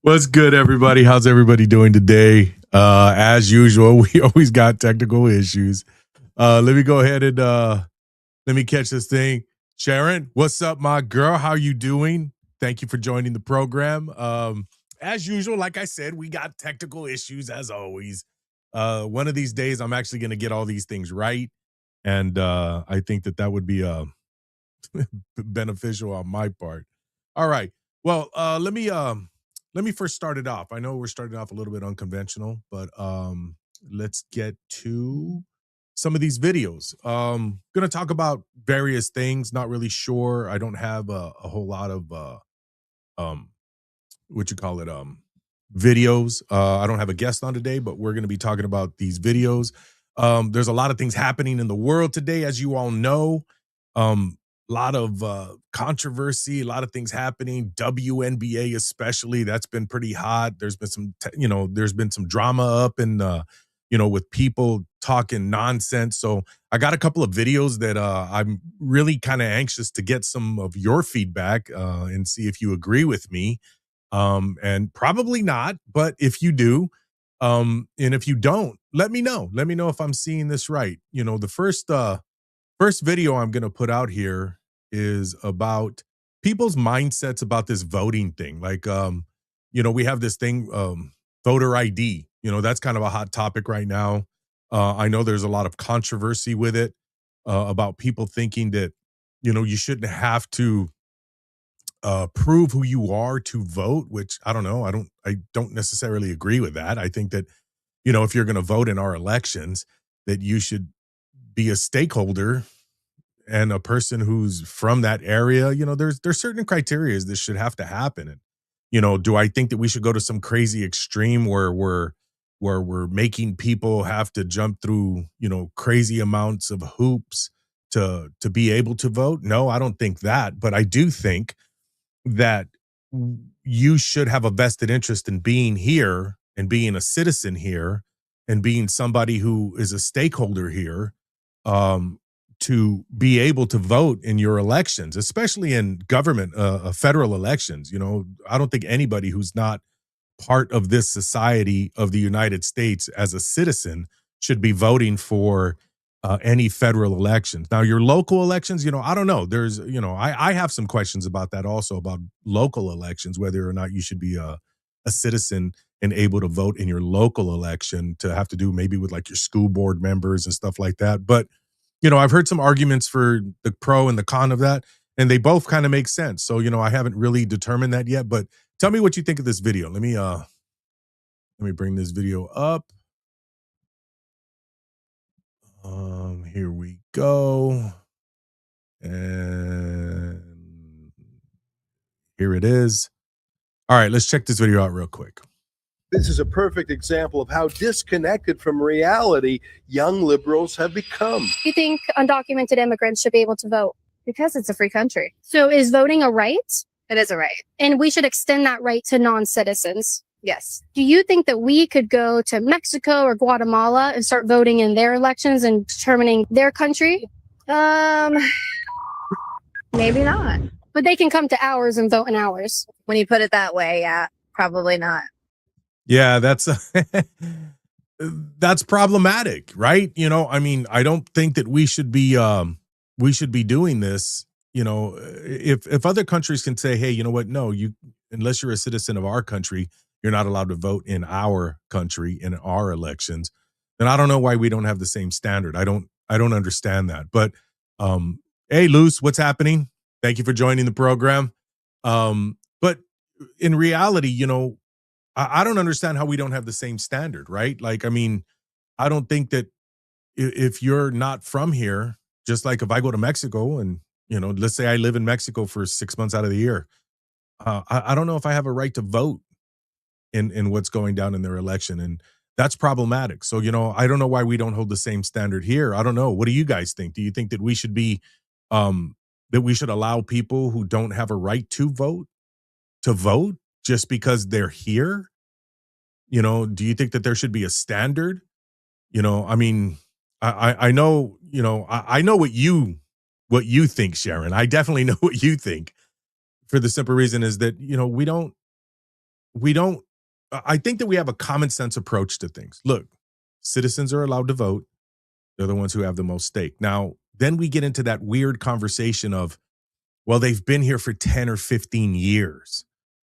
What's good, everybody? How's everybody doing today? As usual, we always got technical issues. Let me go ahead and let me catch this thing. Sharon, what's up, my girl? How you doing? Thank you for joining the program. As usual, like I said, we got technical issues as always. One of these days, I'm actually going to get all these things right, and I think that would be beneficial on my part. All right. Well, let me first start it off. I know we're starting off a little bit unconventional, but let's get to some of these videos. Gonna talk about various things. Not really sure. I don't have a whole lot of um what you call it videos. I don't have a guest on today, but we're gonna be talking about these videos. There's a lot of things happening in the world today, as you all know. A lot of controversy, a lot of things happening. WNBA especially, that's been pretty hot. There's been there's been some drama up and with people talking nonsense. So I got a couple of videos that I'm really kind of anxious to get some of your feedback and see if you agree with me. And probably not, but if you do, and if you don't, let me know. Let me know if I'm seeing this right. The first video I'm going to put out here is about people's mindsets about this voting thing. Like, we have this thing, voter ID. That's kind of a hot topic right now. I know there's a lot of controversy with it about people thinking that, you shouldn't have to prove who you are to vote, which I don't know. I don't necessarily agree with that. I think that, if you're going to vote in our elections, that you should be a stakeholder and a person who's from that area. There's certain criteria that should have to happen. And, do I think that we should go to some crazy extreme where we're making people have to jump through, crazy amounts of hoops to be able to vote? No, I don't think that. But I do think that you should have a vested interest in being here and being a citizen here and being somebody who is a stakeholder here, to be able to vote in your elections, especially in government, federal elections. I don't think anybody who's not part of this society of the United States as a citizen should be voting for any federal elections. Now, your local elections, I don't know. There's, I have some questions about that also, about local elections, whether or not you should be a citizen and able to vote in your local election, to have to do maybe with like your school board members and stuff like that. But I've heard some arguments for the pro and the con of that, and they both kind of make sense. So, I haven't really determined that yet, but tell me what you think of this video. Let me bring this video up. Here we go. And here it is. All right, let's check this video out real quick. This is a perfect example of how disconnected from reality young liberals have become. You think undocumented immigrants should be able to vote? Because it's a free country. So is voting a right? It is a right. And we should extend that right to non-citizens. Yes. Do you think that we could go to Mexico or Guatemala and start voting in their elections and determining their country? Maybe not. But they can come to ours and vote in ours. When you put it that way, yeah, probably not. Yeah, that's that's problematic, right? I don't think that we should be doing this. If other countries can say, hey, you know what? No, unless you're a citizen of our country, you're not allowed to vote in our country in our elections. Then I don't know why we don't have the same standard. I don't understand that. But hey, Luce, what's happening? Thank you for joining the program. But in reality, I don't understand how we don't have the same standard, right? Like, I don't think that if you're not from here, just like if I go to Mexico and, let's say I live in Mexico for 6 months out of the year, I don't know if I have a right to vote in what's going down in their election. And that's problematic. So, I don't know why we don't hold the same standard here. I don't know. What do you guys think? Do you think that we should be, that we should allow people who don't have a right to vote just because they're here? Do you think that there should be a standard? I know, I know what you think, Sharon. I definitely know what you think, for the simple reason is that, we don't, I think that we have a common sense approach to things. Look, citizens are allowed to vote. They're the ones who have the most stake. Now, then we get into that weird conversation of, well, they've been here for 10 or 15 years.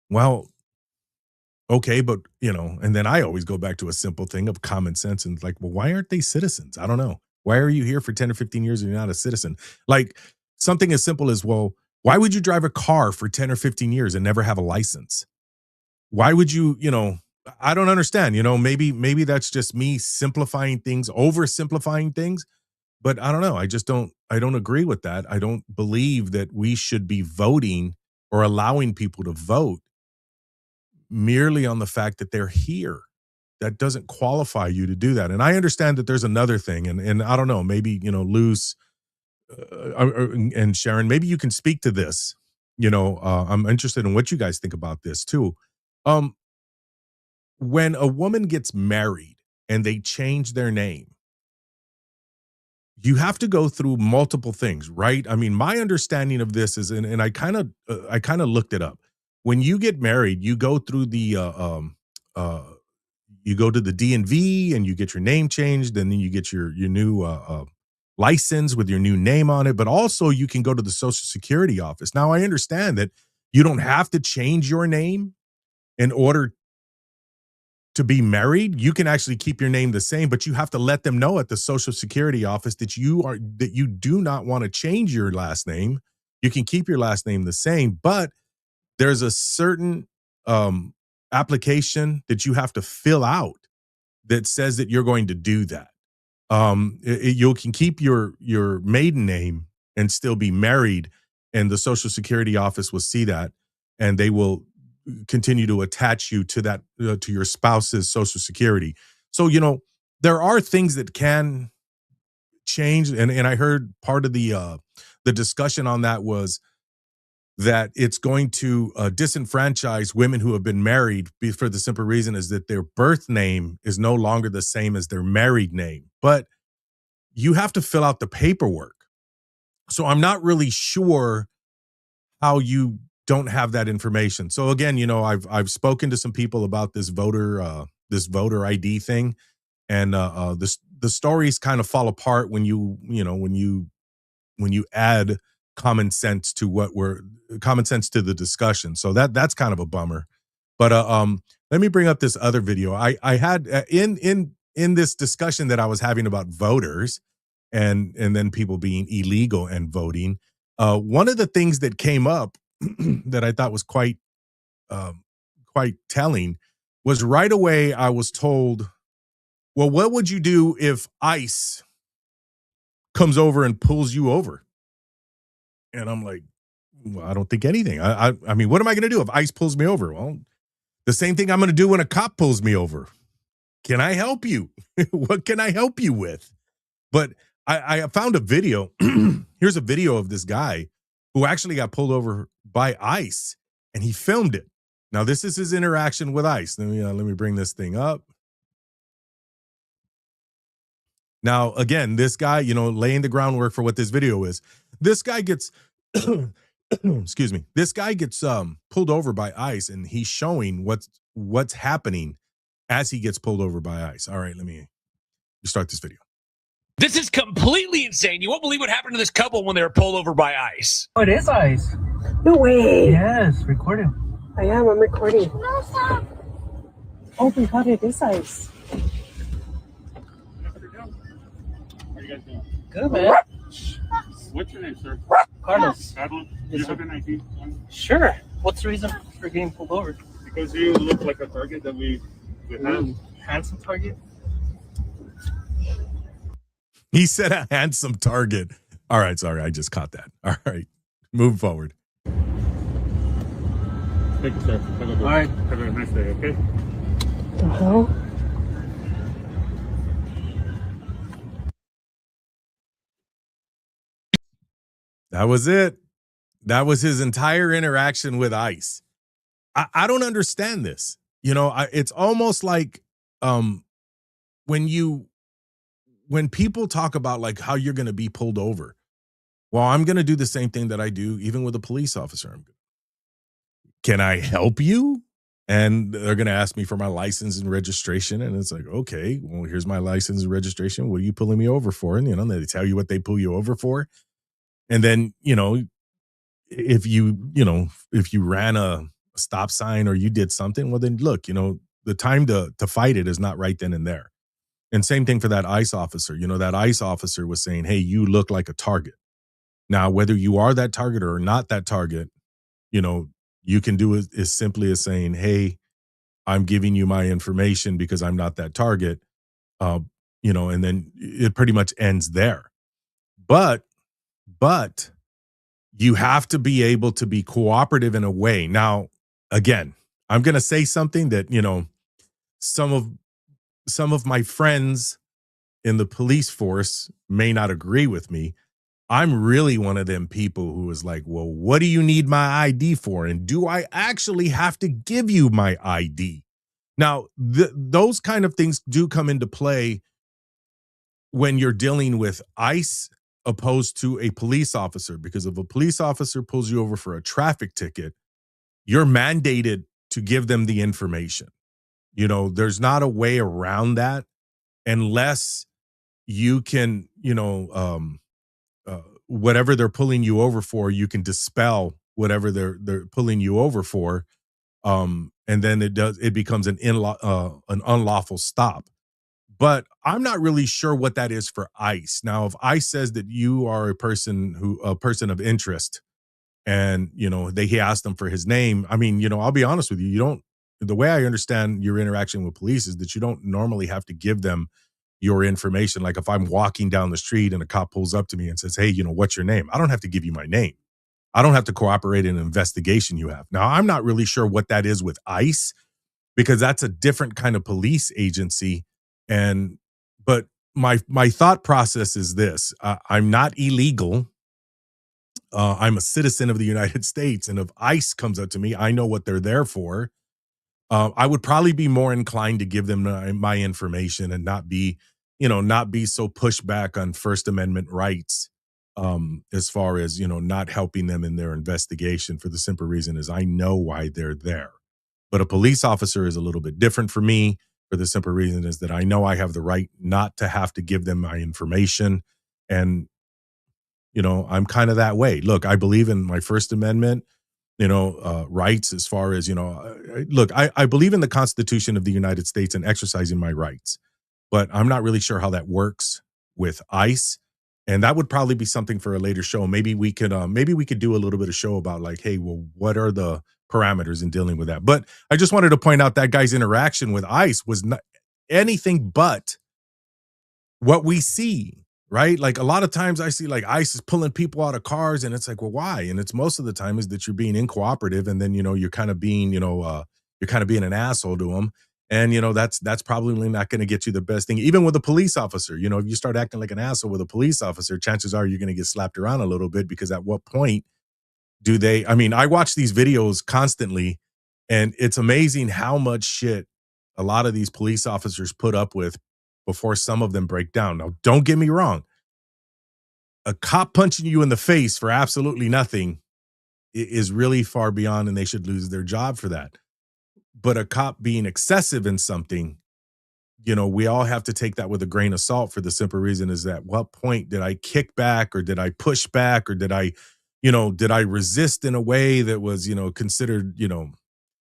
Well, okay, but, and then I always go back to a simple thing of common sense and like, well, why aren't they citizens? I don't know. Why are you here for 10 or 15 years and you're not a citizen? Like something as simple as, well, why would you drive a car for 10 or 15 years and never have a license? Why would you, I don't understand, maybe that's just me simplifying things, oversimplifying things, but I don't know. I don't agree with that. I don't believe that we should be voting or allowing people to vote merely on the fact that they're here. That doesn't qualify you to do that. And I understand that there's another thing, and I don't know, maybe, Luz and Sharon, maybe you can speak to this. I'm interested in what you guys think about this too. When a woman gets married and they change their name, you have to go through multiple things, right? I mean, my understanding of this is, and I kind of looked it up. When you get married, you go through the you go to the DMV and you get your name changed, and then you get your new license with your new name on it. But also, you can go to the Social Security office. Now, I understand that you don't have to change your name in order to be married. You can actually keep your name the same, but you have to let them know at the Social Security office that you do not want to change your last name. You can keep your last name the same, but there's a certain application that you have to fill out that says that you're going to do that. You can keep your maiden name and still be married, and the Social Security office will see that, and they will continue to attach you to that to your spouse's Social Security. So there are things that can change, and I heard part of the discussion on that was that it's going to disenfranchise women who have been married for the simple reason is that their birth name is no longer the same as their married name. But you have to fill out the paperwork. So I'm not really sure how you don't have that information. So again, I've spoken to some people about this voter ID thing, and the stories kind of fall apart when you add common sense to the discussion. So that's kind of a bummer. But let me bring up this other video I had in this discussion that I was having about voters and then people being illegal and voting. One of the things that came up that I thought was quite telling was right away I was told, well, what would you do if ICE comes over and pulls you over? And I'm like, well, I don't think anything. I mean, what am I going to do if ICE pulls me over? Well, the same thing I'm going to do when a cop pulls me over. Can I help you? What can I help you with? But I found a video. Here's a video of this guy who actually got pulled over by ICE, and he filmed it. Now, this is his interaction with ICE. Let me bring this thing up. Now, again, this guy, laying the groundwork for what this video is. This guy gets, excuse me, this guy gets pulled over by ICE, and he's showing what's happening as he gets pulled over by ICE. All right, let me start this video. This is completely insane. You won't believe what happened to this couple when they were pulled over by ICE. Oh, it is ICE. No way. Yes, record it. I'm recording. No, stop. Oh my god, it is ICE. How you guys doing? Good, man. What's your name, sir? Carlos. Carlos? Do Yes, you sir. have an ID? Sure. What's the reason for getting pulled over? Because you look like a target that we have. Handsome target? He said a handsome target. All right, sorry, I just caught that. All right, move forward. Thank you, sir. Have a good All right. Have a nice day, okay? Uh-huh. That was it. That was his entire interaction with ICE. I don't understand this. It's almost like when people talk about like how you're going to be pulled over. Well, I'm going to do the same thing that I do even with a police officer. Can I help you? and they're going to ask me for my license and registration. And it's like, okay, well, here's my license and registration. What are you pulling me over for? And, they tell you what they pull you over for. And then, if you ran a stop sign or you did something, well, then look, the time to fight it is not right then and there. And same thing for that ICE officer. That ICE officer was saying, hey, you look like a target. Now, whether you are that target or not that target, you can do it as simply as saying, hey, I'm giving you my information because I'm not that target. And then it pretty much ends there. But you have to be able to be cooperative in a way. Now, again, I'm going to say something that, some of my friends in the police force may not agree with me. I'm really one of them people who is like, well, what do you need my ID for? And do I actually have to give you my ID? Now, those kind of things do come into play when you're dealing with ICE opposed to a police officer, because if a police officer pulls you over for a traffic ticket, you're mandated to give them the information. There's not a way around that unless you can, whatever they're pulling you over for, you can dispel whatever they're pulling you over for. And then it becomes an unlawful stop. But I'm not really sure what that is for ICE. Now, if ICE says that you are a person of interest, and he asked them for his name, I mean, I'll be honest with you, the way I understand your interaction with police is that you don't normally have to give them your information. Like if I'm walking down the street and a cop pulls up to me and says, hey, what's your name? I don't have to give you my name. I don't have to cooperate in an investigation you have. Now, I'm not really sure what that is with ICE, because that's a different kind of police agency. But my thought process is this: I'm not illegal. I'm a citizen of the United States, and if ICE comes up to me, I know what they're there for. I would probably be more inclined to give them my information and not be so pushed back on First Amendment rights, as far as, not helping them in their investigation, for the simple reason is I know why they're there. But a police officer is a little bit different for me, for the simple reason is that I know I have the right not to have to give them my information. And, I'm kind of that way. Look, I believe in my First Amendment, rights, as far as, look, I believe in the Constitution of the United States and exercising my rights, but I'm not really sure how that works with ICE. And that would probably be something for a later show. Maybe we could do a little bit of show about like, hey, well, what are the parameters in dealing with that? But I just wanted to point out that guy's interaction with ICE was not anything but what we see, right? Like a lot of times I see like ICE is pulling people out of cars, and it's like, well, why? And it's most of the time is that you're being incooperative, and then you're kind of being an asshole to them. And that's probably not going to get you the best thing. Even with a police officer, if you start acting like an asshole with a police officer, chances are you're going to get slapped around a little bit, because at what point do they? I mean, I watch these videos constantly, and it's amazing how much shit a lot of these police officers put up with before some of them break down. Now, don't get me wrong. A cop punching you in the face for absolutely nothing is really far beyond, and they should lose their job for that. But a cop being excessive in something, we all have to take that with a grain of salt, for the simple reason is that what point did I kick back, or did I push back, or did I resist in a way that was, considered,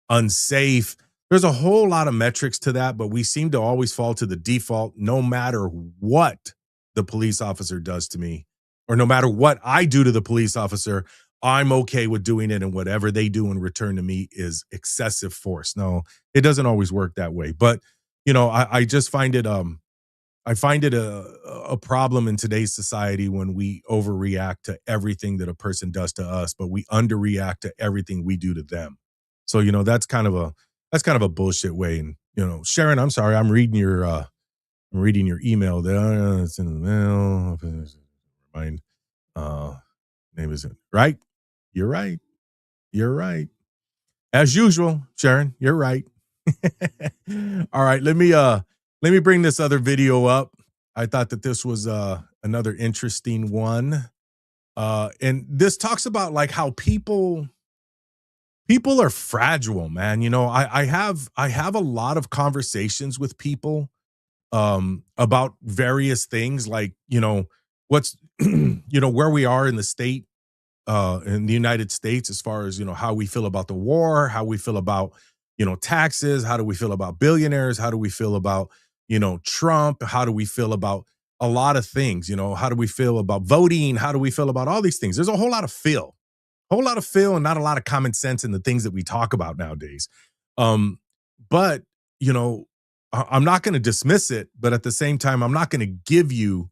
unsafe? There's a whole lot of metrics to that, but we seem to always fall to the default, no matter what the police officer does to me, or no matter what I do to the police officer, I'm okay with doing it, and whatever they do in return to me is excessive force. No, it doesn't always work that way. But, I just find it, I find it a problem in today's society when we overreact to everything that a person does to us, but we underreact to everything we do to them. So, that's kind of a bullshit way. And, Sharon, I'm sorry, I'm reading your email there. It's in the mail. Mine, name is it, right? You're right. You're right. As usual, Sharon, you're right. All right, let me bring this other video up. I thought that this was another interesting one. And this talks about like how people people are fragile, man. You know, I have a lot of conversations with people about various things, like, you know, what's you know, where we are in the state in the United States, as far as, you know, how we feel about the war, how we feel about, you know, taxes, how do we feel about billionaires, how do we feel about, you know, Trump, how do we feel about a lot of things, you know, how do we feel about voting, how do we feel about all these things. There's a whole lot of feel and not a lot of common sense in the things that we talk about nowadays. Um, but you know, I'm not going to dismiss it, but at the same time, I'm not going to give you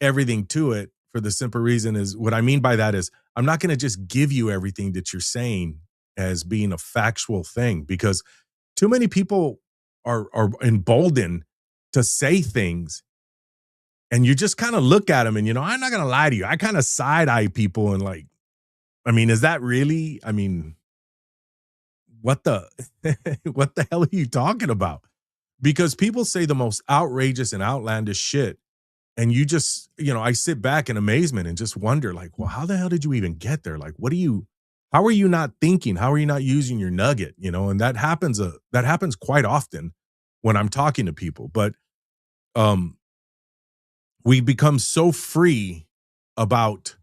everything to it, for the simple reason is, what I mean by that is, I'm not going to just give you everything that you're saying as being a factual thing, because too many people are emboldened to say things, and you just kind of look at them, and, you know, I'm not going to lie to you, I kind of side eye people and like, I mean, is that really? I mean, what the what the hell are you talking about? Because people say the most outrageous and outlandish shit, and you just, you know, I sit back in amazement and just wonder, like, well, how the hell did you even get there? Like, what are you, how are you not thinking? How are you not using your nugget? You know, and that happens quite often when I'm talking to people. But um we become so free about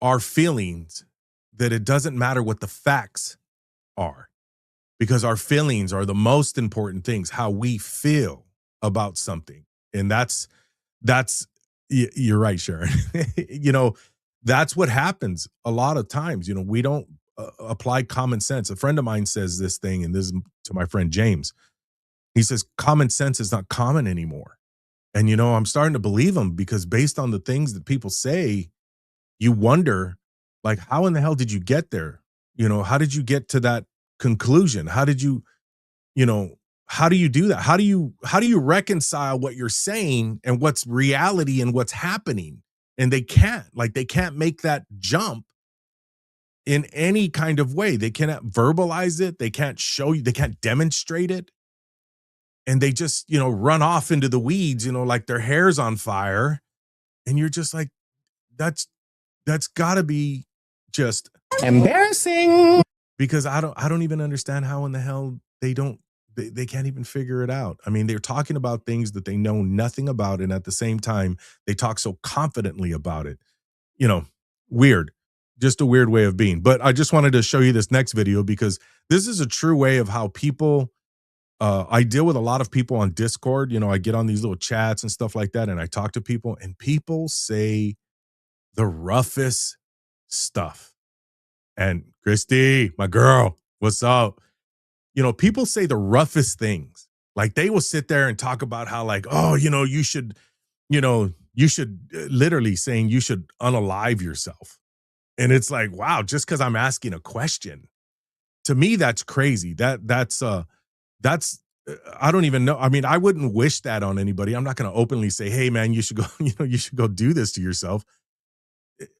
our feelings that it doesn't matter what the facts are, because our feelings are the most important things, how we feel about something. And that's you're right, Sharon. You know, that's what happens a lot of times. You know, we don't apply common sense. A friend of mine says this thing, and this is to my friend James. He says common sense is not common anymore. And, you know, I'm starting to believe him, because based on the things that people say, you wonder, like, how in the hell did you get there? You know, how did you get to that conclusion? How did you, you know, how do you do that? How do you reconcile what you're saying and what's reality and what's happening? And they can't make that jump in any kind of way. They cannot verbalize it. They can't show you, they can't demonstrate it. And they just, you know, run off into the weeds, you know, like their hair's on fire. And you're just like, that's gotta be just embarrassing, because I don't even understand how in the hell they can't even figure it out. I mean, they're talking about things that they know nothing about, and at the same time, they talk so confidently about it. You know, weird. Just a weird way of being. But I just wanted to show you this next video, because this is a true way of how people I deal with a lot of people on Discord. You know, I get on these little chats and stuff like that, and I talk to people, and people say the roughest stuff. And Christy, my girl, what's up? You know, people say the roughest things. Like, they will sit there and talk about how, like, oh, you know, you should literally saying you should unalive yourself. And it's like, wow, just because I'm asking a question. To me, that's crazy. That's I don't even know. I mean, I wouldn't wish that on anybody. I'm not going to openly say, hey, man, you should go, you know, you should go do this to yourself.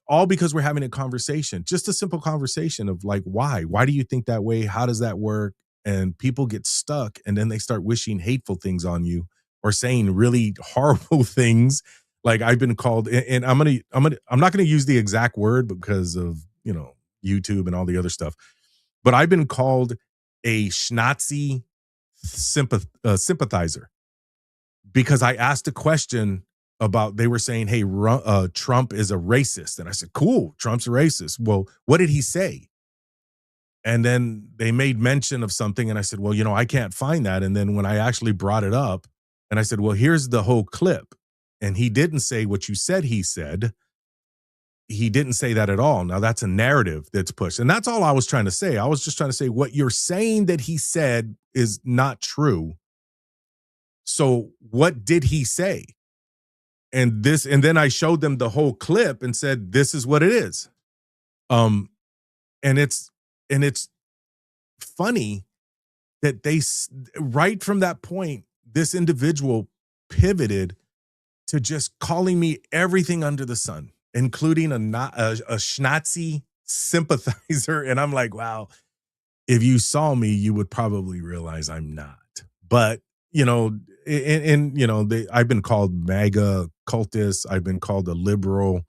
All because we're having a conversation, just a simple conversation of like, why do you think that way? How does that work? And people get stuck, and then they start wishing hateful things on you, or saying really horrible things. Like, I've been called, and I'm not going to use the exact word because of, you know, YouTube and all the other stuff, but I've been called a schnazzy sympathizer, because I asked a question about, they were saying, hey, Trump is a racist. And I said, cool, Trump's a racist. Well, what did he say? And then they made mention of something, and I said, well, you know, I can't find that. And then when I actually brought it up, and I said, well, here's the whole clip. And he didn't say what you said he said. He didn't say that at all. Now, that's a narrative that's pushed. And that's all I was trying to say. I was just trying to say, what you're saying that he said is not true. So what did he say? And then I showed them the whole clip and said, this is what it is. And it's funny that right from that point, this individual pivoted to just calling me everything under the sun, including a schnazzy sympathizer. And I'm like, wow, if you saw me, you would probably realize I'm not. But, you know, you know, I've been called MAGA cultist. I've been called a liberal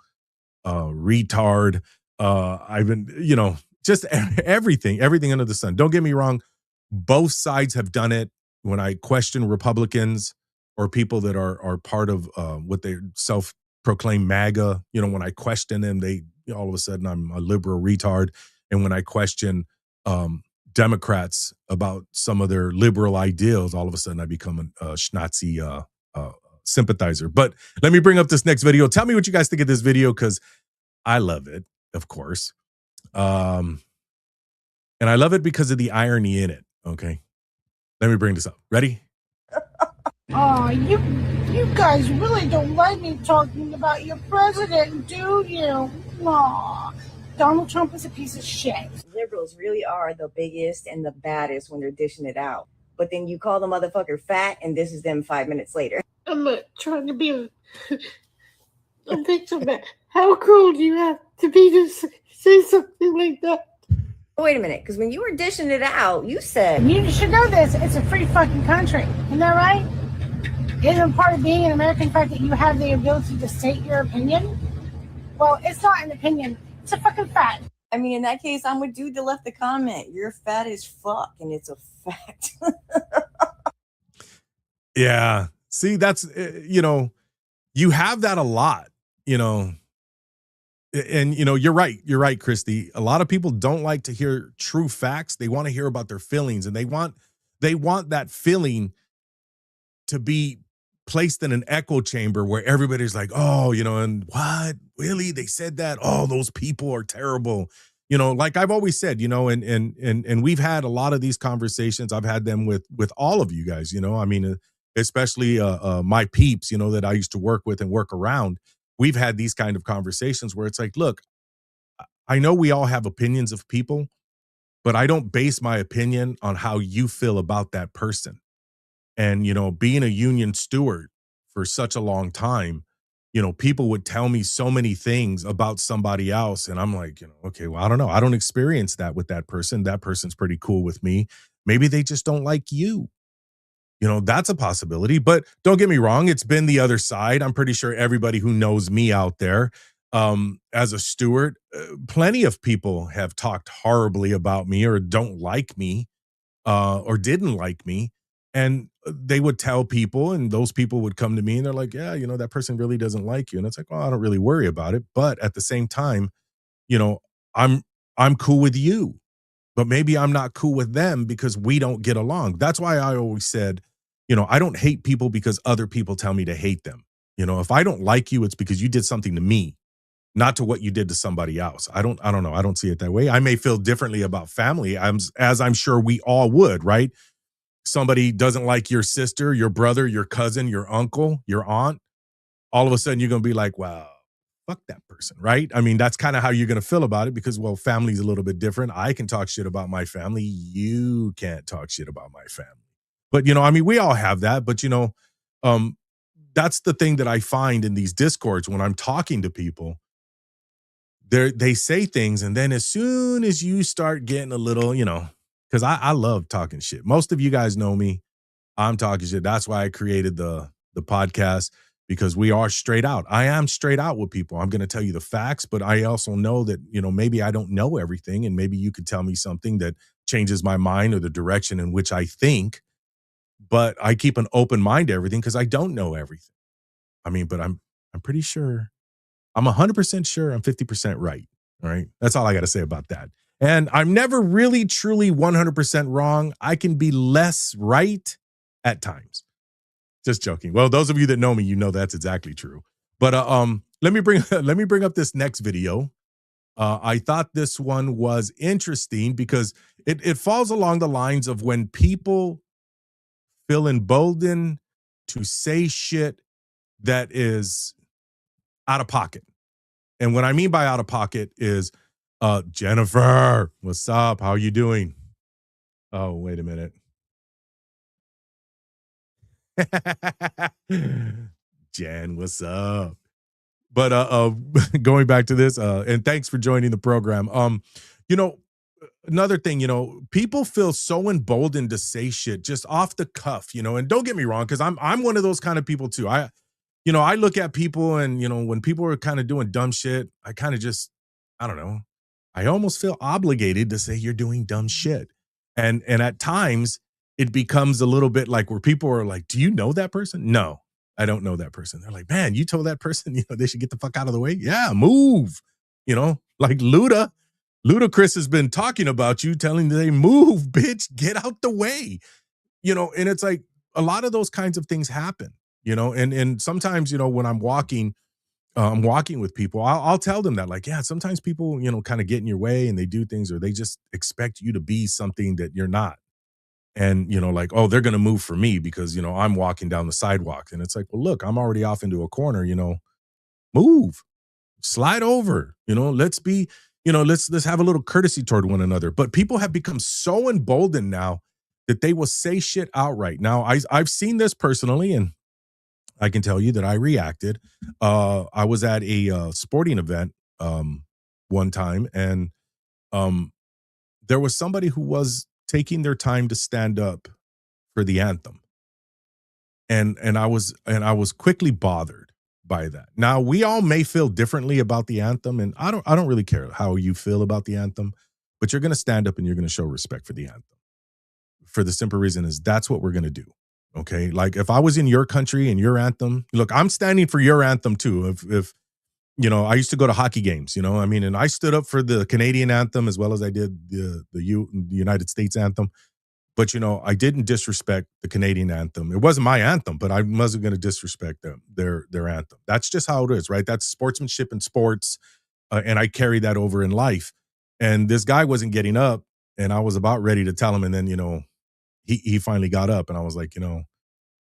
retard. I've been, you know, just everything under the sun. Don't get me wrong. Both sides have done it. When I question Republicans or people that are part of what they self-proclaim MAGA, when I question them, all of a sudden I'm a liberal retard. And when I question Democrats about some of their liberal ideals, all of a sudden I become a Schnazi sympathizer. But let me bring up this next video. Tell me what you guys think of this video, because I love it, of course. And I love it because of the irony in it. Okay. Let me bring this up. Ready? Oh, you guys really don't like me talking about your president, do you? Aw, Donald Trump is a piece of shit. Liberals really are the biggest and the baddest when they're dishing it out. But then you call the motherfucker fat, and this is them 5 minutes later. I'm not trying to be a victim. How cruel do you have to be to say something like that? Wait a minute, because when you were dishing it out, you said... You should know this. It's a free fucking country. Isn't that right? Isn't part of being an American fact that you have the ability to state your opinion? Well, it's not an opinion. It's a fucking fact. I mean, in that case, I'm with dude that left the comment. You're fat as fuck, and it's a fact. Yeah. See, that's, you have that a lot, and you're right. You're right, Christy. A lot of people don't like to hear true facts. They want to hear about their feelings, and they want that feeling to be placed in an echo chamber where everybody's like, oh, and what? Really? They said that? Oh, those people are terrible. Like I've always said, and we've had a lot of these conversations. I've had them with all of you guys, I mean, especially my peeps, that I used to work with and work around. We've had these kind of conversations where it's like, look, I know we all have opinions of people, but I don't base my opinion on how you feel about that person. And, being a union steward for such a long time, people would tell me so many things about somebody else. And I'm like, okay, well, I don't know. I don't experience that with that person. That person's pretty cool with me. Maybe they just don't like you. That's a possibility. But don't get me wrong. It's been the other side. I'm pretty sure everybody who knows me out there as a steward, plenty of people have talked horribly about me or don't like me or didn't like me. And they would tell people, and those people would come to me and they're like, yeah, that person really doesn't like you. And it's like, well, I don't really worry about it. But at the same time, I'm cool with you, but maybe I'm not cool with them because we don't get along. That's why I always said, I don't hate people because other people tell me to hate them. If I don't like you, it's because you did something to me, not to what you did to somebody else. I don't know. I don't see it that way. I may feel differently about family, as I'm sure we all would, right? Somebody doesn't like your sister, your brother, your cousin, your uncle, your aunt. All of a sudden you're going to be like, wow, fuck that person, right? I mean, that's kind of how you're going to feel about it because, well, family's a little bit different. I can talk shit about my family. You can't talk shit about my family. But, I mean, we all have that. But, that's the thing that I find in these discords when I'm talking to people. They say things, and then as soon as you start getting a little, because I love talking shit. Most of you guys know me. I'm talking shit. That's why I created the podcast, because we are straight out. I am straight out with people. I'm going to tell you the facts, but I also know that, maybe I don't know everything, and maybe you could tell me something that changes my mind or the direction in which I think. But I keep an open mind to everything because I don't know everything. I mean, but I'm pretty sure. I'm 100% sure I'm 50% right. All right. That's all I got to say about that. And I'm never really, truly 100% wrong. I can be less right at times. Just joking. Well, those of you that know me, that's exactly true. But let me bring up this next video. I thought this one was interesting because it falls along the lines of when people feel emboldened to say shit that is out of pocket. And what I mean by out of pocket is, Jennifer, what's up? How are you doing? Oh, wait a minute. Jen, what's up? But going back to this, and thanks for joining the program. Another thing, people feel so emboldened to say shit just off the cuff, and don't get me wrong, because I'm one of those kind of people too. I look at people and, when people are kind of doing dumb shit, I kind of just, I don't know. I almost feel obligated to say you're doing dumb shit. And at times it becomes a little bit like where people are like, do you know that person? No, I don't know that person. They're like, man, you told that person, they should get the fuck out of the way. Yeah, move. Like Ludacris has been talking about you, telling they move, bitch, get out the way. And it's like a lot of those kinds of things happen, and sometimes, when I'm walking with people, I'll tell them that, like, yeah, sometimes people, kind of get in your way and they do things, or they just expect you to be something that you're not. And, like, oh, they're going to move for me because, I'm walking down the sidewalk. And it's like, well, look, I'm already off into a corner, move, slide over, let's be, let's have a little courtesy toward one another. But people have become so emboldened now that they will say shit outright. Now, I've seen this personally, and I can tell you that I reacted. I was at a sporting event one time, and there was somebody who was taking their time to stand up for the anthem, and I was quickly bothered by that. Now, we all may feel differently about the anthem, and I don't really care how you feel about the anthem, but you're going to stand up and you're going to show respect for the anthem. For the simple reason is that's what we're going to do. Okay. Like if I was in your country and your anthem, look, I'm standing for your anthem too. If I used to go to hockey games, and I stood up for the Canadian anthem as well as I did the United States anthem. But, I didn't disrespect the Canadian anthem. It wasn't my anthem, but I wasn't going to disrespect their anthem. That's just how it is, right? That's sportsmanship in sports. And I carry that over in life. And this guy wasn't getting up, and I was about ready to tell him. And then, he finally got up, and I was like,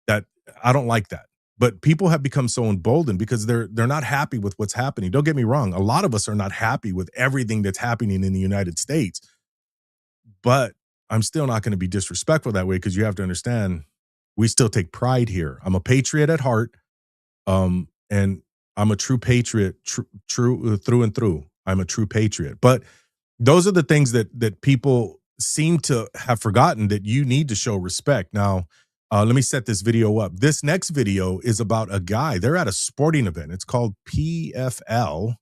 that I don't like that. But people have become so emboldened because they're not happy with what's happening. Don't get me wrong. A lot of us are not happy with everything that's happening in the United States. But I'm still not going to be disrespectful that way, because you have to understand, we still take pride here. I'm a patriot at heart. And I'm a true patriot, true through and through. I'm a true patriot. But those are the things that people seem to have forgotten, that you need to show respect. Now, let me set this video up. This next video is about a guy. They're at a sporting event. It's called PFL,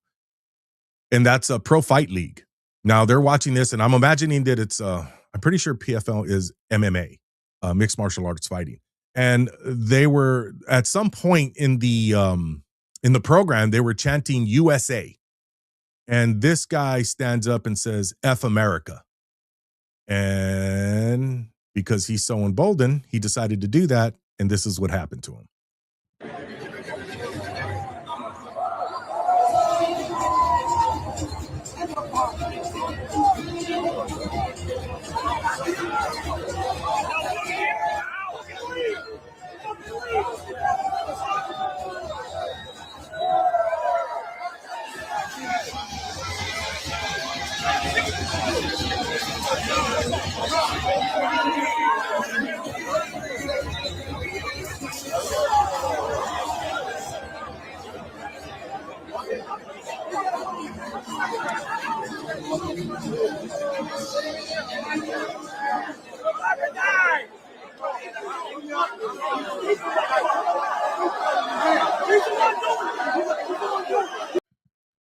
and that's a pro fight league. Now, they're watching this, and I'm imagining that it's, I'm pretty sure PFL is MMA, mixed martial arts fighting. And they were, at some point in the program, they were chanting USA. And this guy stands up and says, F America. And because he's so emboldened, he decided to do that. And this is what happened to him.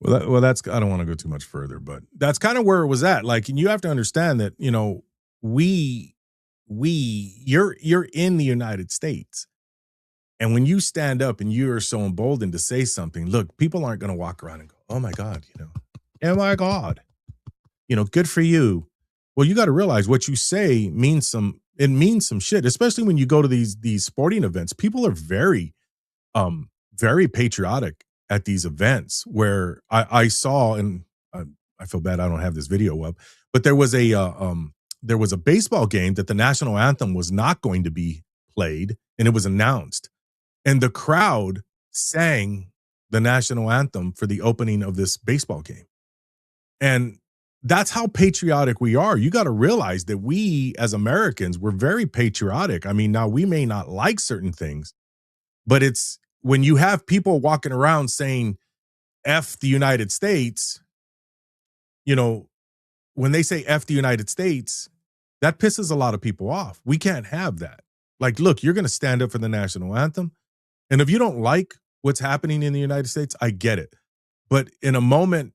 Well, that's, I don't want to go too much further, but that's kind of where it was at. Like, and you have to understand that, you're in the United States. And when you stand up and you are so emboldened to say something, look, people aren't going to walk around and go, oh my God, oh my God, good for you. Well, you got to realize what you say means some shit, especially when you go to these sporting events. People are very, very patriotic at these events, where I saw, and I feel bad I don't have this video up, but there was a baseball game that the national anthem was not going to be played, and it was announced. And the crowd sang the national anthem for the opening of this baseball game. And that's how patriotic we are. You got to realize that we as Americans, we're very patriotic. I mean, now we may not like certain things, but it's when you have people walking around saying F the United States, when they say F the United States, that pisses a lot of people off. We can't have that. Like, look, you're going to stand up for the national anthem. And if you don't like what's happening in the United States, I get it. But in a moment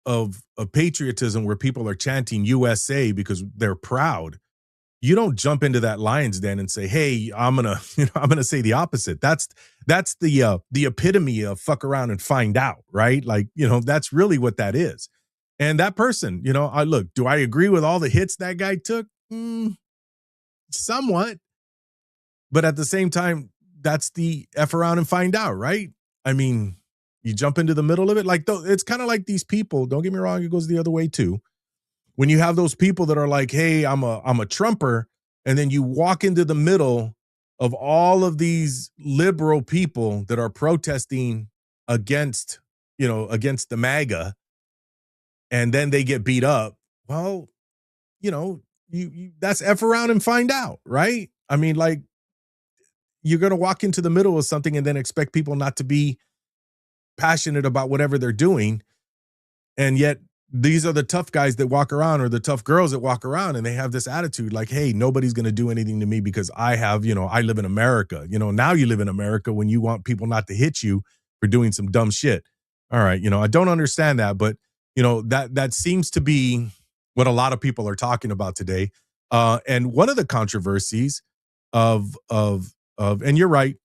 of patriotism where people are chanting USA because they're proud, you don't jump into that lion's den and say, "Hey, I'm gonna, I'm gonna say the opposite." That's the epitome of fuck around and find out, right? Like, that's really what that is. And that person, I look, do I agree with all the hits that guy took? Somewhat, but at the same time, that's the F around and find out, right? I mean, you jump into the middle of it. Like, it's kind of like these people, don't get me wrong, it goes the other way too. When you have those people that are like, hey, I'm a Trumper, and then you walk into the middle of all of these liberal people that are protesting against, against the MAGA, and then they get beat up. Well, you that's F around and find out, right? I mean, like, you're going to walk into the middle of something and then expect people not to be passionate about whatever they're doing. And yet these are the tough guys that walk around, or the tough girls that walk around, and they have this attitude like, hey, nobody's going to do anything to me because I have, I live in America. Now you live in America when you want people not to hit you for doing some dumb shit. All right. I don't understand that, but that seems to be what a lot of people are talking about today. And one of the controversies and you're right.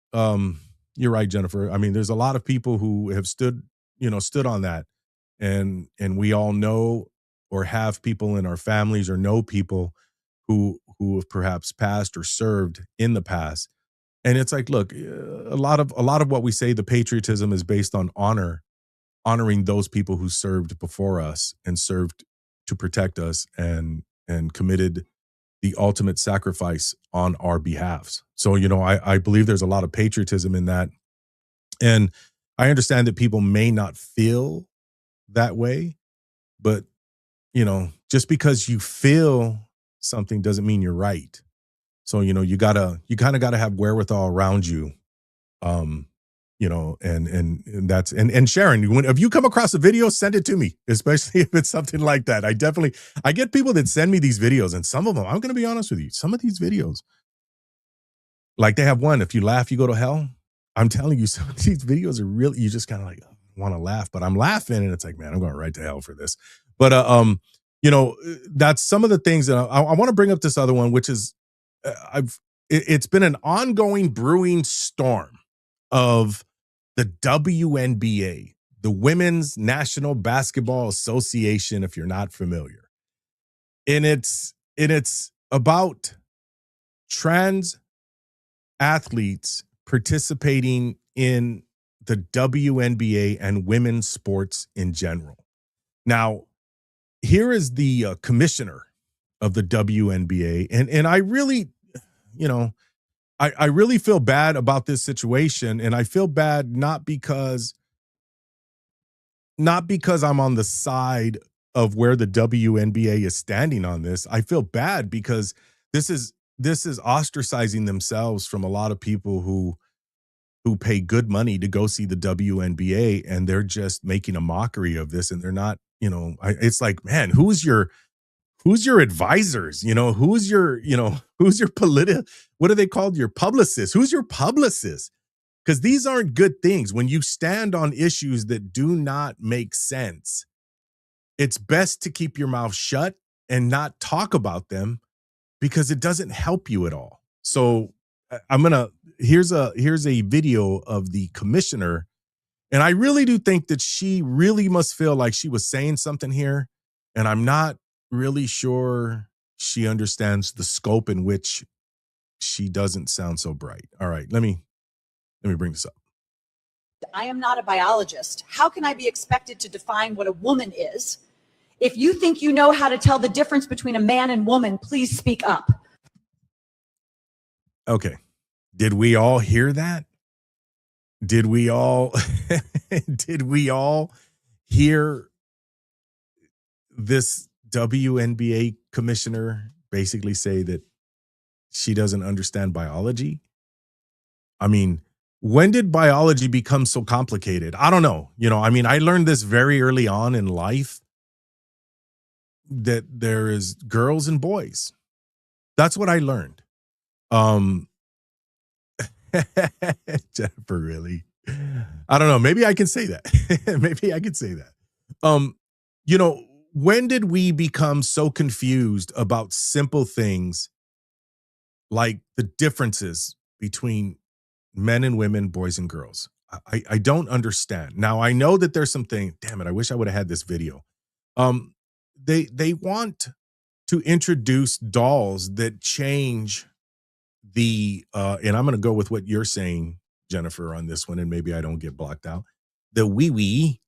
You're right, Jennifer. I mean, there's a lot of people who have stood on that. And we all know or have people in our families or know people who have perhaps passed or served in the past. And it's like, look, a lot of what we say, the patriotism is based on honoring those people who served before us and served to protect us and committed the ultimate sacrifice on our behalves. So, I believe there's a lot of patriotism in that. And I understand that people may not feel that way, but just because you feel something doesn't mean you're right. So you kind of gotta have wherewithal around you, and that's and Sharon, if you come across a video, send it to me, especially if it's something like that. I get people that send me these videos, and some of them, I'm going to be honest with you, some of these videos, like they have one, if you laugh you go to hell. I'm telling you, some of these videos are really, you just kind of like want to laugh, but I'm laughing and it's like, man, I'm going right to hell for this. But that's some of the things that I want to bring up. This other one, which is it's been an ongoing brewing storm of the WNBA, the Women's National Basketball Association, if you're not familiar. And it's about trans athletes participating in the WNBA and women's sports in general. Now, here is the commissioner of the WNBA, and I really, I really feel bad about this situation, and I feel bad not because I'm on the side of where the WNBA is standing on this. I feel bad because this is ostracizing themselves from a lot of people who pay good money to go see the WNBA, and they're just making a mockery of this, and they're not, it's like, man, who's your advisors? Who's your what are they called? Your publicist. Who's your publicist? Because these aren't good things. When you stand on issues that do not make sense, it's best to keep your mouth shut and not talk about them, because it doesn't help you at all. So here's a video of the commissioner, and I really do think that she really must feel like she was saying something here, and I'm not really sure she understands the scope in which she doesn't sound so bright. All right, let me bring this up. I am not a biologist. How can I be expected to define what a woman is? If you think you know how to tell the difference between a man and woman, please speak up. Okay. Did we all hear that? Did we all hear this WNBA commissioner basically say that she doesn't understand biology? I mean, when did biology become so complicated? I don't know. I learned this very early on in life, that there is girls and boys. That's what I learned. Jennifer, really? I don't know. Maybe I can say that. Maybe I can say that. you know, when did we become so confused about simple things like the differences between men and women, boys and girls? I don't understand. Now I know that there's some things. Damn it! I wish I would have had this video. Um, they want to introduce dolls that change the and I'm going to go with what you're saying, Jennifer, on this one, and maybe I don't get blocked out. The wee wee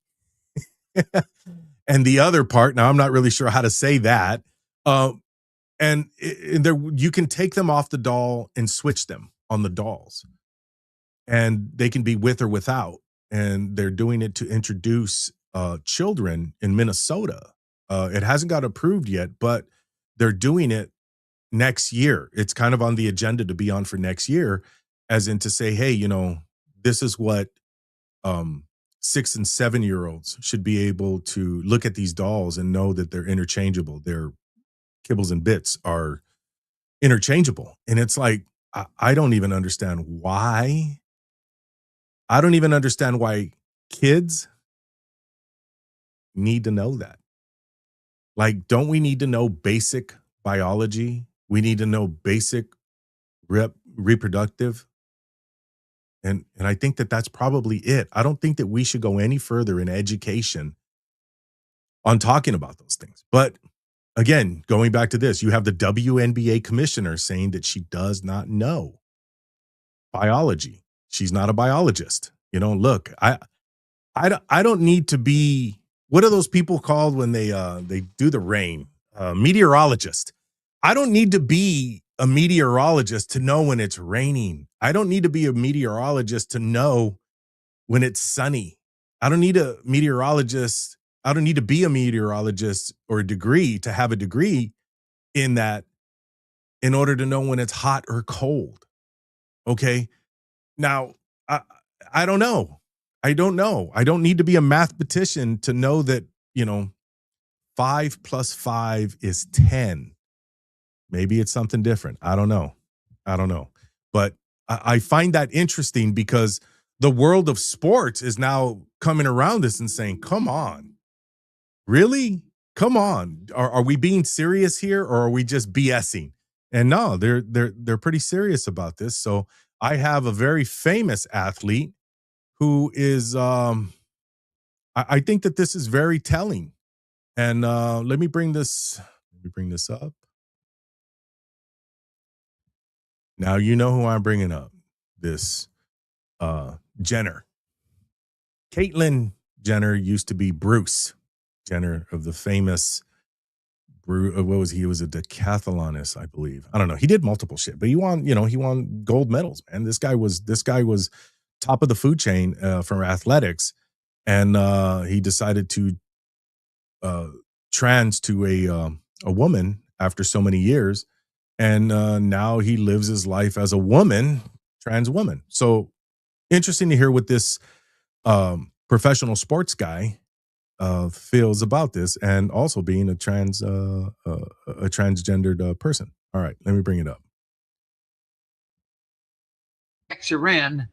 and the other part. Now I'm not really sure how to say that. Um, and there you can take them off the doll and switch them on the dolls, and they can be with or without. And they're doing it to introduce children in Minnesota. It hasn't got approved yet, but they're doing it next year. It's kind of on the agenda to be on for next year, as in to say, hey, you know, this is what um 6 and 7 year olds should be able to look at these dolls and know that they're interchangeable. Their kibbles and bits are interchangeable. And it's like, I don't even understand why. I don't even understand why kids need to know that. Like, don't we need to know basic biology? We need to know basic reproductive. And I think that that's probably it. I don't think that we should go any further in education on talking about those things. But again, going back to this, you have the WNBA commissioner saying that she does not know biology. She's not a biologist. You know, look, I don't need to be, what are those people called when they do the rain? Meteorologist. I don't need to be a meteorologist to know when it's raining. I don't need to be a meteorologist to know when it's sunny. I don't need a meteorologist. I don't need to be a meteorologist or a degree to have a degree in that in order to know when it's hot or cold. Okay. Now, I don't know. I don't know. I don't need to be a mathematician to know that, you know, 5 plus 5 is 10. Maybe it's something different. I don't know. I don't know. But I find that interesting because the world of sports is now coming around this and saying, come on, really? Come on. Are we being serious here or are we just BSing? And no, they're pretty serious about this. So I have a very famous athlete who is I think that this is very telling. And let me bring this up. Now you know who I'm bringing up. This Jenner. Caitlyn Jenner used to be Bruce Jenner of the famous what was he? He was a decathlonist, I believe. I don't know. He did multiple shit, but he won gold medals, man. This guy was top of the food chain for athletics, and he decided to trans to a woman after so many years, and now he lives his life as a woman, trans woman. So interesting to hear what this professional sports guy feels about this, and also being a transgendered person. All right, let me bring it up. X you're in,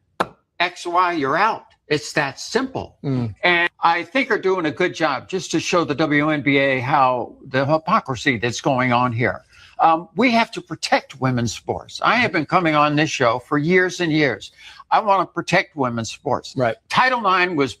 XY you're out. It's that simple. And I think are doing a good job just to show the WNBA how the hypocrisy that's going on here. We have to protect women's sports. I have been coming on this show for years and years. I want to protect women's sports. Right. Title IX was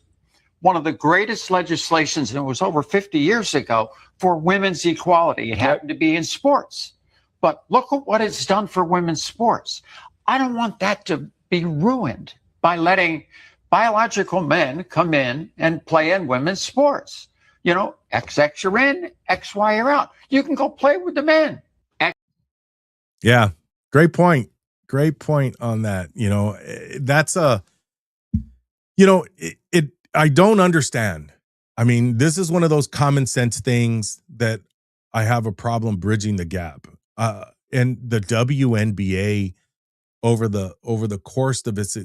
one of the greatest legislations, and it was over 50 years ago, for women's equality. It happened to be in sports. But look at what it's done for women's sports. I don't want that to be ruined by letting biological men come in and play in women's sports. You know, XX you're in, XY you're out. You can go play with the men. Yeah, great point. Great point on that. You know, that's I don't understand. I mean, this is one of those common sense things that I have a problem bridging the gap. And the WNBA over the course of its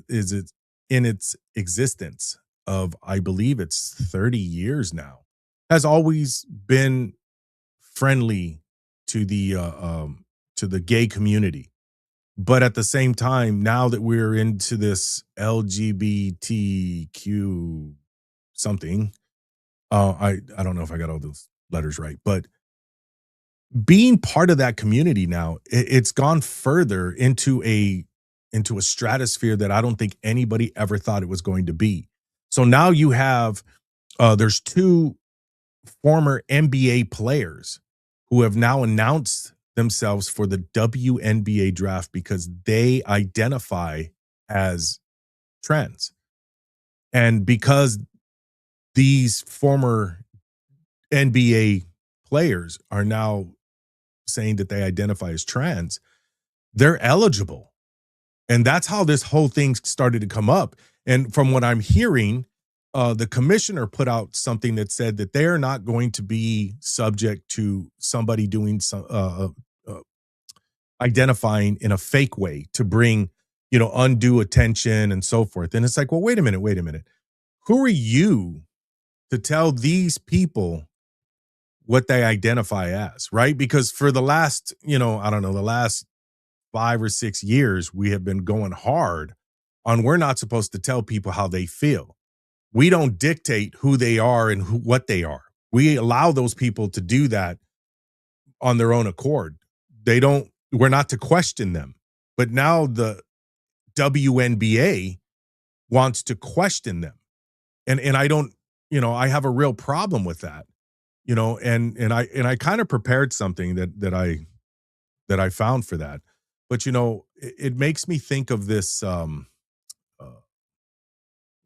existence of, I believe it's 30 years now, has always been friendly to the gay community. But at the same time, now that we're into this LGBTQ something, I don't know if I got all those letters right, but being part of that community now, it's gone further into a stratosphere that I don't think anybody ever thought it was going to be. So now you have there's two former NBA players who have now announced themselves for the WNBA draft because they identify as trans. And because these former NBA players are now saying that they identify as trans, they're eligible. And that's how this whole thing started to come up. And from what I'm hearing, the commissioner put out something that said that they are not going to be subject to somebody doing some identifying in a fake way to bring, undue attention and so forth. And it's like, well, wait a minute. Who are you to tell these people what they identify as, right? Because for the last, I don't know, the last 5 or 6 years, we have been going hard on we're not supposed to tell people how they feel. We don't dictate who they are and what they are. We allow those people to do that on their own accord. We're not to question them. But now the WNBA wants to question them. And I don't, I have a real problem with that. And I kind of prepared something that I found for that. But it makes me think of this where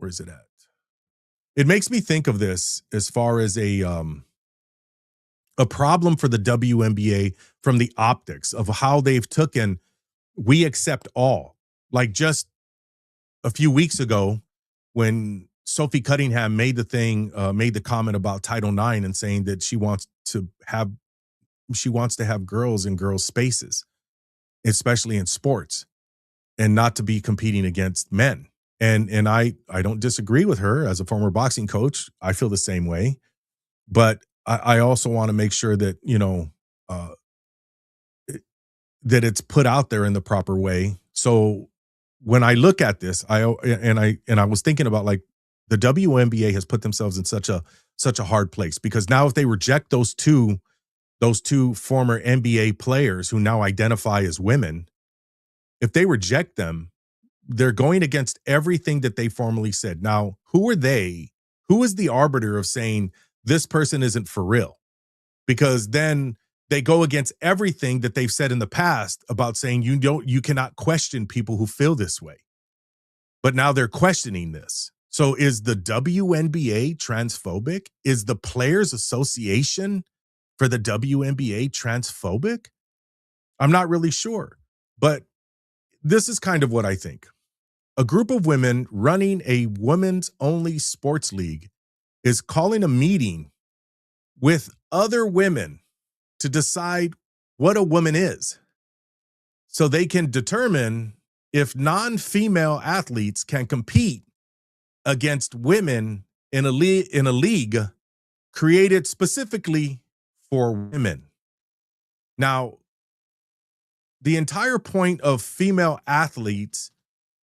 is it at? It makes me think of this as far as a problem for the WNBA from the optics of how they've taken we accept all. Like just a few weeks ago when Sophie Cunningham made the comment about Title IX and saying that she wants to have girls in girls' spaces, especially in sports, and not to be competing against men. And I don't disagree with her as a former boxing coach. I feel the same way. But I also want to make sure that, that it's put out there in the proper way. So when I look at this, I was thinking about like the WNBA has put themselves in such a hard place because now if they reject those two former NBA players who now identify as women, if they reject them, they're going against everything that they formerly said. Now, who are they? Who is the arbiter of saying this person isn't for real? Because then they go against everything that they've said in the past about saying you cannot question people who feel this way. But now they're questioning this. So is the WNBA transphobic? Is the Players Association for the WNBA transphobic? I'm not really sure. But this is kind of what I think. A group of women running a women's only sports league is calling a meeting with other women to decide what a woman is so they can determine if non-female athletes can compete against women in a league created specifically for women. Now, the entire point of female athletes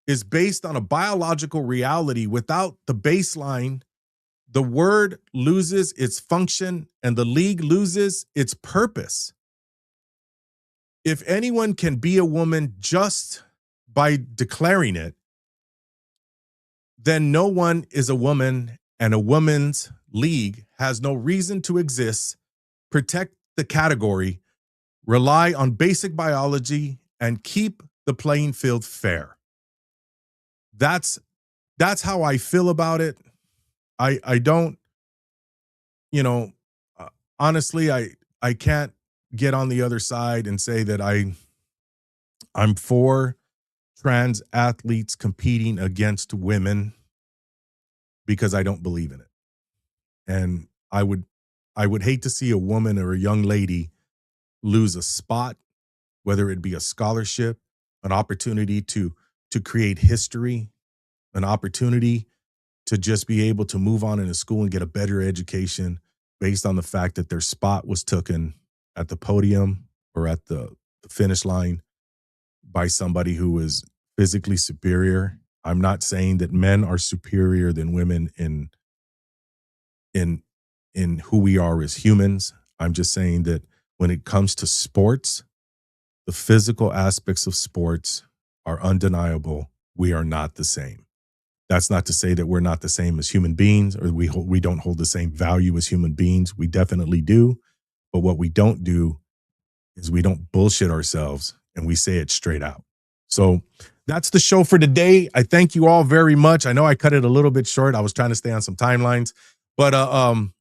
is based on a biological reality. Without the baseline, the word loses its function and the league loses its purpose. If anyone can be a woman just by declaring it, then no one is a woman and a women's league has no reason to exist. Protect the category, rely on basic biology, and keep the playing field fair. That's how I feel about it. I don't, honestly, I can't get on the other side and say that I'm for trans athletes competing against women because I don't believe in it. And I would hate to see a woman or a young lady lose a spot, whether it be a scholarship, an opportunity to create history, an opportunity to just be able to move on in a school and get a better education based on the fact that their spot was taken at the podium or at the finish line by somebody who is physically superior. I'm not saying that men are superior than women in in who we are as humans. I'm just saying that when it comes to sports, the physical aspects of sports are undeniable. We are not the same. That's not to say that we're not the same as human beings, or we don't hold the same value as human beings. We definitely do. But what we don't do is we don't bullshit ourselves, and we say it straight out. So that's the show for today. I thank you all very much. I know I cut it a little bit short. I was trying to stay on some timelines. But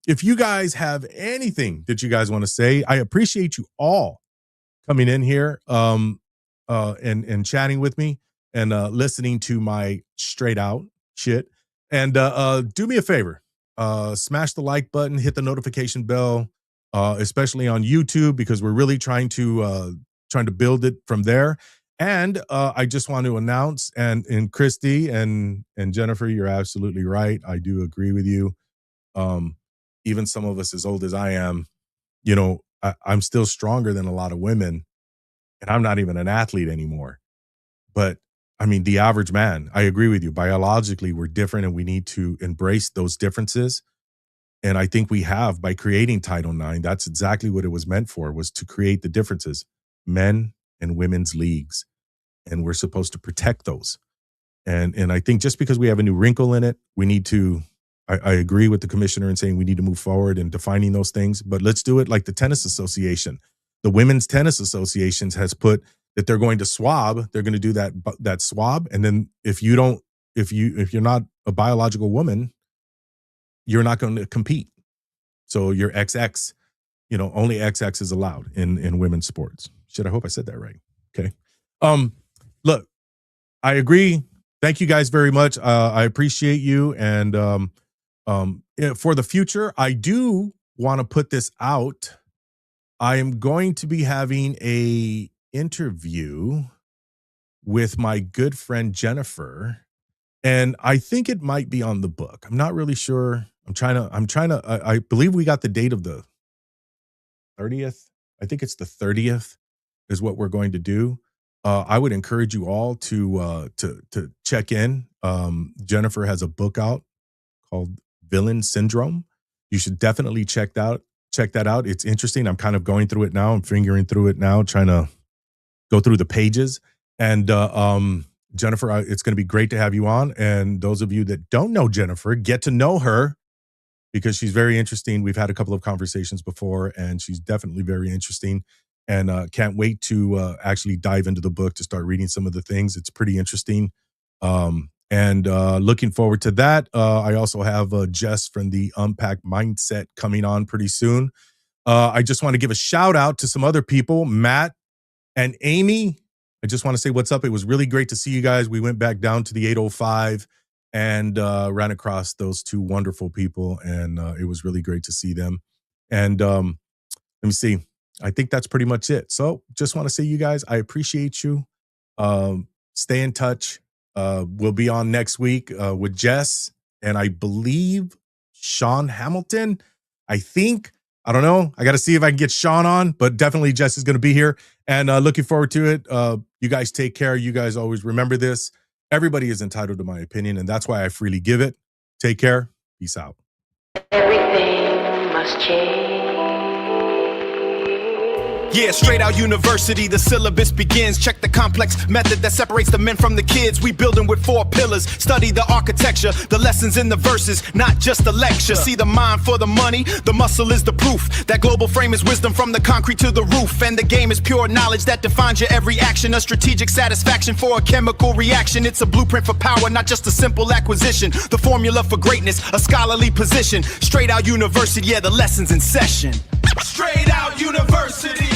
if you guys have anything that you guys want to say, I appreciate you all coming in here and chatting with me and listening to my straight out shit. And do me a favor, smash the like button, hit the notification bell, especially on YouTube, because we're really trying to build it from there. And I just want to announce, and Christy and Jennifer, you're absolutely right. I do agree with you. Even some of us as old as I am, I'm still stronger than a lot of women, and I'm not even an athlete anymore. But I mean, the average man, I agree with you. Biologically, we're different, and we need to embrace those differences. And I think we have, by creating Title IX. That's exactly what it was meant for, was to create the differences, men and women's leagues. And we're supposed to protect those. And I think just because we have a new wrinkle in it, we need to, I agree with the commissioner in saying we need to move forward in defining those things, but let's do it like the tennis association. The women's tennis associations has put that they're going to swab. They're going to do that swab. And then if you're not a biological woman, you're not going to compete. So you're XX, only XX is allowed in women's sports. Shit, I hope I said that right. Okay. Look, I agree. Thank you guys very much. I appreciate you. And for the future, I do want to put this out. I am going to be having a interview with my good friend Jennifer, and I think it might be on the book. I'm not really sure. I believe we got the date of the 30th. I think it's the 30th is what we're going to do. I would encourage you all to check in. Jennifer has a book out called Villain Syndrome. You should definitely check that out. It's interesting. I'm kind of going through it now. I'm fingering through it now, trying to go through the pages. And Jennifer, it's going to be great to have you on. And those of you that don't know Jennifer, get to know her, because she's very interesting. We've had a couple of conversations before, and she's definitely very interesting. And can't wait to actually dive into the book, to start reading some of the things. It's pretty interesting. And looking forward to that. I also have Jess from the Unpack Mindset coming on pretty soon. I just want to give a shout out to some other people, Matt and Amy. I just want to say what's up. It was really great to see you guys. We went back down to the 805 and ran across those two wonderful people. And it was really great to see them. And let me see. I think that's pretty much it. So just want to say, you guys, I appreciate you. Stay in touch. We'll be on next week with Jess and I believe Sean Hamilton. I don't know. I got to see if I can get Sean on, but definitely Jess is going to be here, and looking forward to it. You guys take care. You guys always remember this. Everybody is entitled to my opinion, and that's why I freely give it. Take care. Peace out. Everything must change. Yeah, Straight Out University, the syllabus begins. Check the complex method that separates the men from the kids. We building with 4 pillars. Study the architecture, the lessons in the verses, not just a lecture. See the mind for the money, the muscle is the proof. That global frame is wisdom from the concrete to the roof. And the game is pure knowledge that defines your every action. A strategic satisfaction for a chemical reaction. It's a blueprint for power, not just a simple acquisition. The formula for greatness, a scholarly position. Straight Out University, yeah, the lessons in session. Straight Out University.